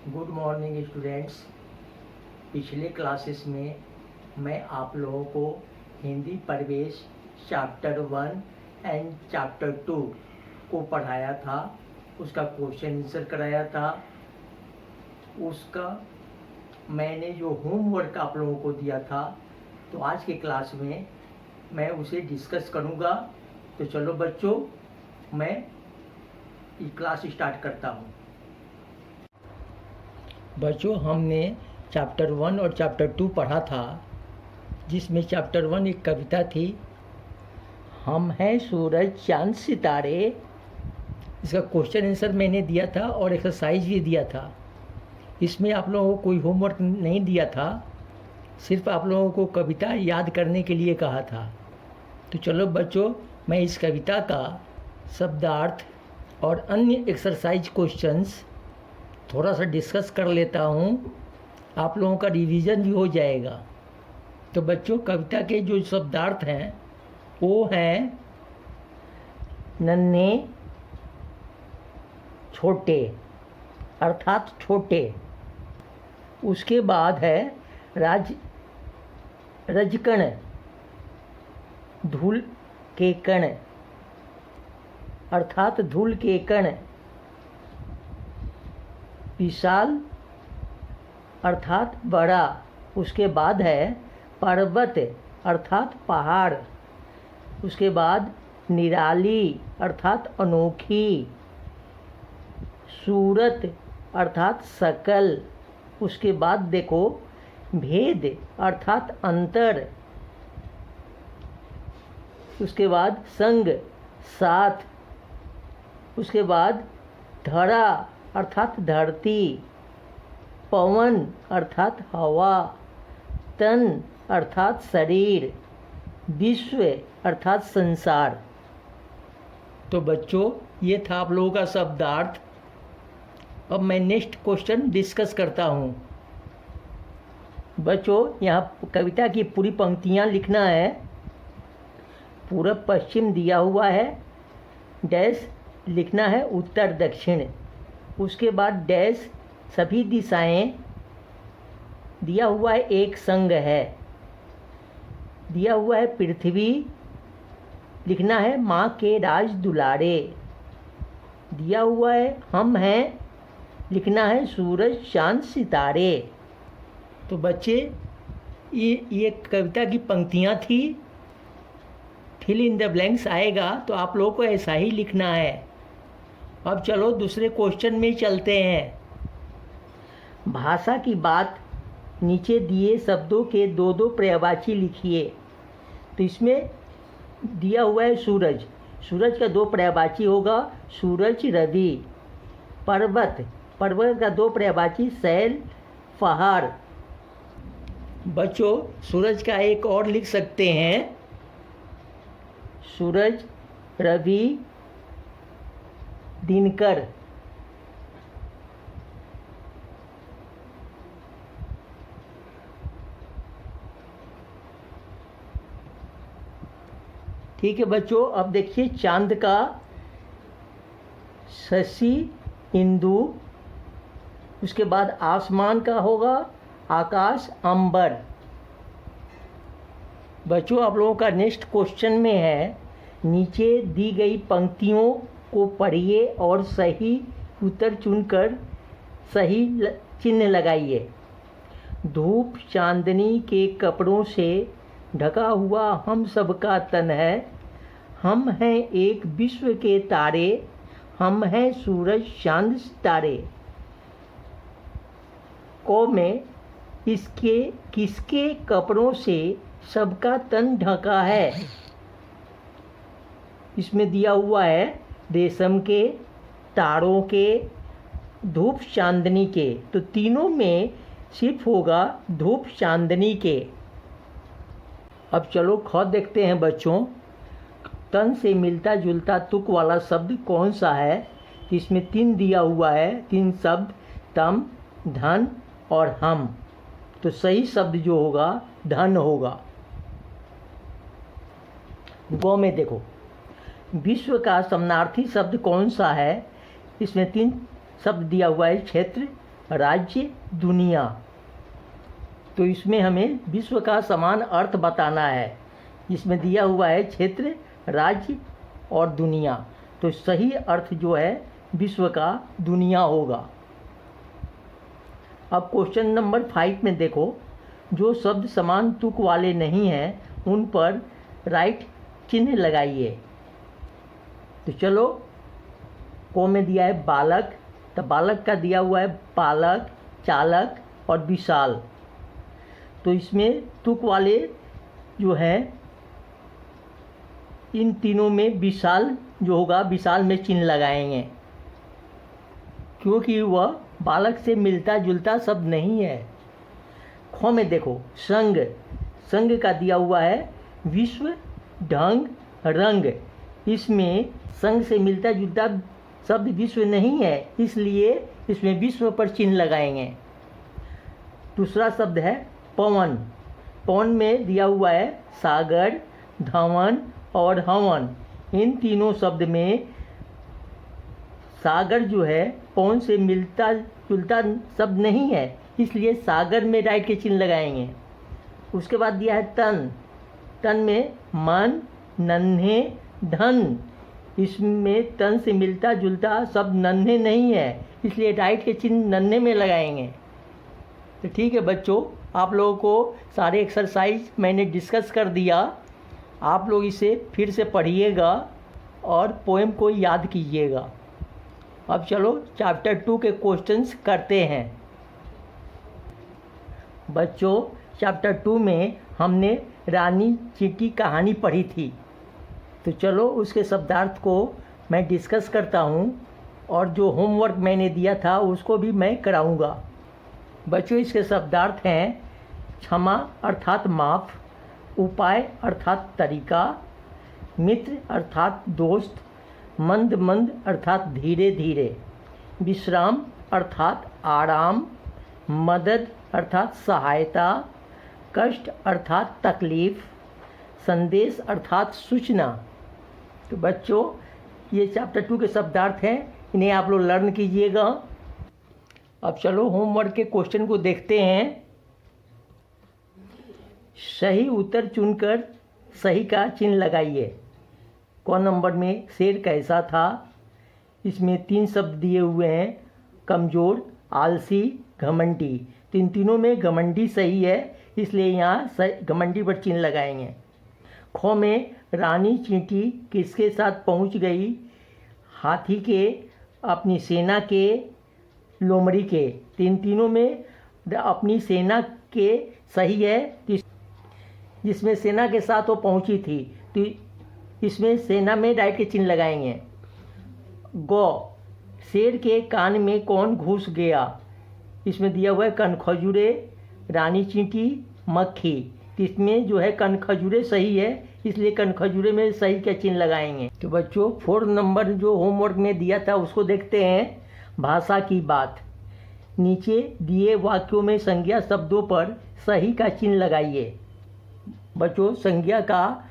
Good morning students. पिछले classes में मैं आप लोगों को हिंदी प्रवेश चैप्टर 1 एंड चैप्टर 2 को पढ़ाया था, उसका क्वेश्चन आंसर कराया था। उसका मैंने जो होमवर्क आप लोगों को दिया था, तो आज के क्लास में मैं उसे डिस्कस करूँगा। तो चलो बच्चों, मैं ये क्लास स्टार्ट करता हूँ। बच्चों, हमने चैप्टर 1 और चैप्टर 2 पढ़ा था, जिसमें चैप्टर 1 एक कविता थी, हम हैं सूरज चांद सितारे। इसका क्वेश्चन आंसर मैंने दिया था और एक्सरसाइज भी दिया था। इसमें आप लोगों को कोई होमवर्क नहीं दिया था, सिर्फ आप लोगों को कविता याद करने के लिए कहा था। तो चलो बच्चों, मैं इस कविता का शब्दार्थ और अन्य एक्सरसाइज क्वेश्चंस थोड़ा सा डिस्कस कर लेता हूँ, आप लोगों का रिवीजन भी हो जाएगा। तो बच्चों, कविता के जो शब्दार्थ हैं वो हैं नन्हे, छोटे अर्थात छोटे। उसके बाद है रजकण, धूल के कण अर्थात धूल के कण। विशाल अर्थात बड़ा। उसके बाद है पर्वत अर्थात पहाड़। उसके बाद निराली अर्थात अनोखी। सूरत अर्थात सकल। उसके बाद देखो भेद अर्थात अंतर। उसके बाद संग साथ। उसके बाद धरा अर्थात धरती। पवन अर्थात हवा। तन अर्थात शरीर। विश्व अर्थात संसार। तो बच्चों, ये था आप लोगों का शब्दार्थ। अब मैं नेक्स्ट क्वेश्चन डिस्कस करता हूँ। बच्चों, यहाँ कविता की पूरी पंक्तियाँ लिखना है। पूरब पश्चिम दिया हुआ है, डैश लिखना है उत्तर दक्षिण। उसके बाद डैश सभी दिशाएं दिया हुआ है, एक संग है। दिया हुआ है पृथ्वी, लिखना है माँ के राज दुलारे। दिया हुआ है हम हैं, लिखना है सूरज चांद सितारे। तो बच्चे, ये कविता की पंक्तियाँ थी। फिल इन द ब्लैंक्स आएगा तो आप लोगों को ऐसा ही लिखना है। अब चलो दूसरे क्वेश्चन में चलते हैं। भाषा की बात, नीचे दिए शब्दों के दो दो पर्यायवाची लिखिए। तो इसमें दिया हुआ है सूरज। सूरज का दो पर्यायवाची होगा, सूरज रवि। पर्वत, पर्वत का दो पर्यायवाची शैल पहाड़। बच्चों, सूरज का एक और लिख सकते हैं, सूरज रवि दिनकर। ठीक है बच्चों, अब देखिए चांद का शशि इंदु। उसके बाद आसमान का होगा आकाश अंबर। बच्चों, आप लोगों का नेक्स्ट क्वेश्चन में है, नीचे दी गई पंक्तियों को पढ़िए और सही उत्तर चुनकर सही चिन्ह लगाइए। धूप चांदनी के कपड़ों से ढका हुआ हम सबका तन है। हम हैं एक विश्व के तारे। हम हैं सूरज चांद सितारे। को में इसके किसके कपड़ों से सबका तन ढका है? इसमें दिया हुआ है रेशम के, तारों के, धूप चांदनी के। तो तीनों में सिर्फ होगा धूप चांदनी के। अब चलो ख देखते हैं बच्चों। तन से मिलता जुलता तुक वाला शब्द कौन सा है? इसमें तीन दिया हुआ है, तीन शब्द, तम, धन और हम। तो सही शब्द जो होगा धन होगा। गौ में देखो, विश्व का समानार्थी शब्द कौन सा है? इसमें तीन शब्द दिया हुआ है, क्षेत्र, राज्य, दुनिया। तो इसमें हमें विश्व का समान अर्थ बताना है। इसमें दिया हुआ है क्षेत्र, राज्य और दुनिया। तो सही अर्थ जो है विश्व का दुनिया होगा। अब क्वेश्चन नंबर 5 में देखो, जो शब्द समान तुक वाले नहीं हैं उन पर राइट चिन्ह लगाइए। तो चलो, को में दिया है बालक, तो बालक का दिया हुआ है पालक, चालक और विशाल। तो इसमें तुक वाले जो है इन तीनों में विशाल जो होगा, विशाल में चिन्ह लगाएंगे, क्योंकि वह बालक से मिलता जुलता शब्द नहीं है। खो में देखो, संग, संग का दिया हुआ है विश्व, ढंग, रंग। इसमें संग से मिलता जुलता शब्द विश्व नहीं है, इसलिए इसमें विश्व पर चिन्ह लगाएंगे। दूसरा शब्द है पवन। पवन में दिया हुआ है सागर, धवन और हवन। इन तीनों शब्द में सागर जो है पवन से मिलता जुलता शब्द नहीं है, इसलिए सागर में राइट के चिन्ह लगाएंगे। उसके बाद दिया है तन। तन में मन, नन्हे, धन। इसमें तन से मिलता जुलता शब्द नन्हे नहीं है, इसलिए राइट के चिन्ह नन्हे में लगाएंगे। तो ठीक है बच्चों, आप लोगों को सारे एक्सरसाइज मैंने डिस्कस कर दिया। आप लोग इसे फिर से पढ़िएगा और पोएम को याद कीजिएगा। अब चलो चैप्टर 2 के क्वेश्चंस करते हैं। बच्चों, चैप्टर 2 में हमने रानी चींटी कहानी पढ़ी थी। तो चलो उसके शब्दार्थ को मैं डिस्कस करता हूँ और जो होमवर्क मैंने दिया था उसको भी मैं कराऊँगा। बच्चों, इसके शब्दार्थ हैं क्षमा अर्थात माफ़, उपाय अर्थात तरीका, मित्र अर्थात दोस्त, मंद मंद अर्थात धीरे धीरे, विश्राम अर्थात आराम, मदद अर्थात सहायता, कष्ट अर्थात तकलीफ़, संदेश अर्थात सूचना। तो बच्चों, ये चैप्टर 2 के शब्दार्थ हैं, इन्हें आप लोग लर्न कीजिएगा। अब चलो होमवर्क के क्वेश्चन को देखते हैं। सही उत्तर चुनकर सही का चिन्ह लगाइए। कौन नंबर में शेर कैसा था? इसमें 3 शब्द दिए हुए हैं, कमज़ोर, आलसी, घमंडी। तो इन तीनों में घमंडी सही है, इसलिए यहाँ घमंडी पर चिन्ह लगाएंगे। खो में रानी चींटी किसके साथ पहुँच गई? हाथी के, अपनी सेना के, लोमड़ी के। तो तीनों में अपनी सेना के सही है, जिसमें सेना के साथ वो पहुँची थी, तो इसमें सेना में राइट के चिन्ह लगाएंगे। गौ, शेर के कान में कौन घुस गया? इसमें दिया हुआ है कनखजूरे, रानी चींटी, मक्खी। तो इसमें जो है कनखजूरे सही है, इसलिए कनखजूरे में सही का चिन्ह लगाएंगे। तो बच्चों, 4 नंबर जो होमवर्क में दिया था उसको देखते हैं। भाषा की बात। नीचे दिए वाक्यों में संज्ञा शब्दों पर सही का चिन्ह लगाइए। बच्चों, संज्ञा का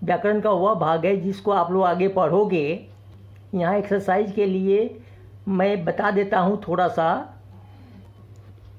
व्याकरण का वह भाग है जिसको आप लोग आगे पढ़ोगे। यहाँ एक्सरसाइज के लिए मैं बता देता हूँ थोड़ा सा।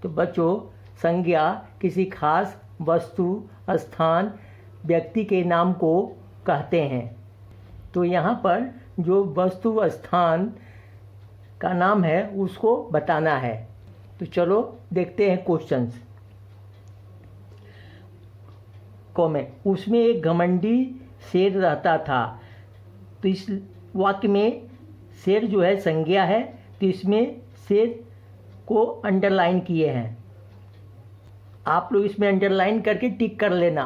तो बच्चों, संज्ञा किसी खास वस्तु, स्थान, व्यक्ति के नाम को कहते हैं। तो यहाँ पर जो वस्तु, स्थान का नाम है उसको बताना है। तो चलो देखते हैं क्वेश्चंस को। में उसमें एक घमंडी शेर रहता था। तो इस वाक्य में शेर जो है संज्ञा है, तो इसमें शेर को अंडरलाइन किए हैं। आप लोग इसमें अंडरलाइन करके टिक कर लेना।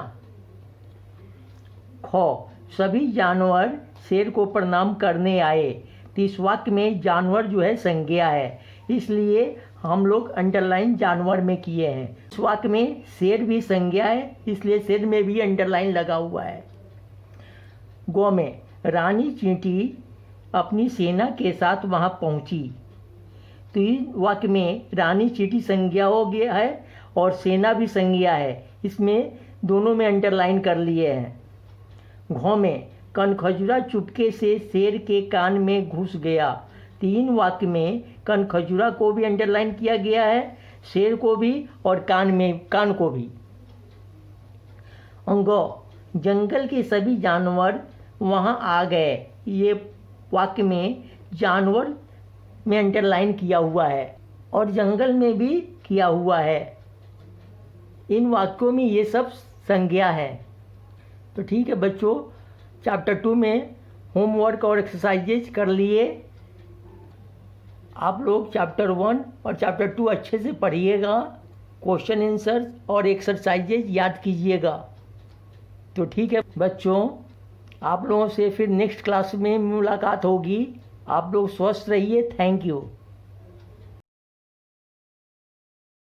खो, सभी जानवर शेर को प्रणाम करने आए। तो इस वाक्य में जानवर जो है संज्ञा है, इसलिए हम लोग अंडरलाइन जानवर में किए हैं। इस वाक्य में शेर भी संज्ञा है, इसलिए शेर में भी अंडरलाइन लगा हुआ है। गो में रानी चींटी अपनी सेना के साथ वहाँ पहुँची। तो इस वाक्य में रानी चींटी संज्ञा हो गया है और सेना भी संज्ञा है, इसमें दोनों में अंडरलाइन कर लिए हैं। घो में कनखजूरा चुपके से शेर के कान में घुस गया। 3 वाक्य में कनखजूरा को भी अंडरलाइन किया गया है, शेर को भी और कान को भी। गौ, जंगल के सभी जानवर वहाँ आ गए। ये वाक्य में जानवर में अंडरलाइन किया हुआ है और जंगल में भी किया हुआ है। इन वाक्यों में ये सब संज्ञा है। तो ठीक है बच्चों, चैप्टर 2 में होमवर्क और एक्सरसाइजेज कर लिए। आप लोग चैप्टर 1 और चैप्टर 2 अच्छे से पढ़िएगा, क्वेश्चन आंसर और एक्सरसाइजेज याद कीजिएगा। तो ठीक है बच्चों, आप लोगों से फिर नेक्स्ट क्लास में मुलाकात होगी। आप लोग स्वस्थ रहिए। Thank you.